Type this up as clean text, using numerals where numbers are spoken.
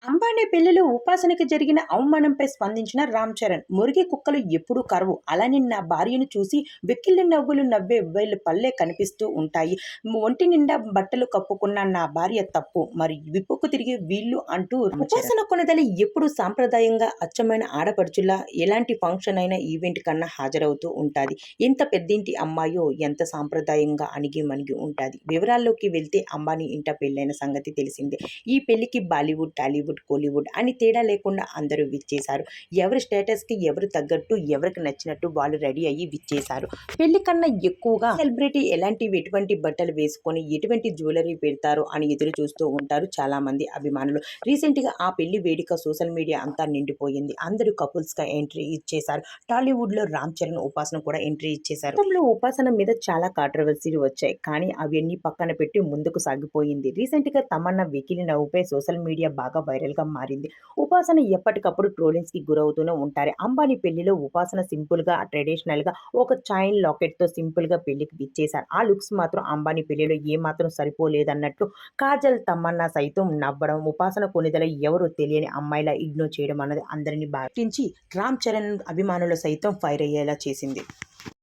అంబానీ పెళ్లిలో ఉపాసనకి జరిగిన అవమానంపై స్పందించిన రామ్ చరణ్. మురిగి కుక్కలు ఎప్పుడూ కరవు. అలానే నా భార్యను చూసి వెక్కిళ్ళ నవ్వులు నవ్వే వీళ్ళ పళ్ళే కనిపిస్తూ ఉంటాయి. ఒంటి నిండా బట్టలు కప్పుకున్న నా భార్య తప్పు, మరి విప్పుకు తిరిగి వీళ్ళు అంటూ ఉపాసన కొనదలి ఎప్పుడు సాంప్రదాయంగా అచ్చమైన ఆడపడుచులా ఎలాంటి ఫంక్షన్ అయినా ఈవెంట్ కన్నా హాజరవుతూ ఉంటుంది. ఎంత పెద్దింటి అమ్మాయో ఎంత సాంప్రదాయంగా అణిగి మణిగి ఉంటుంది. వివరాల్లోకి వెళ్తే అంబానీ ఇంట పెళ్ళైన సంగతి తెలిసిందే. ఈ పెళ్లికి బాలీవుడ్, టాలీవుడ్, కోలీవుడ్ అని తేడా లేకుండా అందరూ విచ్చేశారు. ఎవరి స్టేటస్కి ఎవరు తగ్గట్టు ఎవరికి నచ్చినట్టు వాళ్ళు రెడీ అయ్యి విచ్చేశారు. పెళ్లి కన్నా ఎక్కువగా సెలబ్రిటీ ఎటువంటి బట్టలు వేసుకొని ఎటువంటి జ్యువెలరీ పెడతారు అని ఎదురు చూస్తూ ఉంటారు చాలా మంది అభిమానులు. రీసెంట్గా ఆ పెళ్లి వేడుక సోషల్ మీడియా అంతా నిండిపోయింది. అందరూ కపుల్స్గా ఎంట్రీ ఇచ్చేశారు. టాలీవుడ్లో రామ్ చరణ్, ఉపాసన కూడా ఎంట్రీ ఇచ్చేశారు. గతంలో ఉపాసన మీద చాలా కాంట్రవర్సీలు వచ్చాయి, కానీ అవన్నీ పక్కన పెట్టి ముందుకు సాగిపోయింది. రీసెంట్గా తమన్నా వెకిలి నవ్వుపై సోషల్ మీడియా బాగా వైరల్గా మారింది. ఉపాసన ఎప్పటికప్పుడు ట్రోలింగ్స్కి గురవుతూనే ఉంటారు. అంబానీ పెళ్లిలో ఉపాసన సింపుల్గా, ట్రెడిషనల్గా ఒక చైన్ లాకెట్తో సింపుల్గా పెళ్లికి విచ్చేశారు. ఆ లుక్స్ మాత్రం అంబానీ పెళ్లిలో ఏమాత్రం సరిపోలేదన్నట్లు కాజల్, తమన్నా సైతం నవ్వడం, ఉపాసన కొనిదల ఎవరో తెలియని అమ్మాయిలా ఇగ్నోర్ చేయడం అన్నది అందరినీ బాధించి రామ్ చరణ్ అభిమానులు సైతం ఫైర్ అయ్యేలా చేసింది.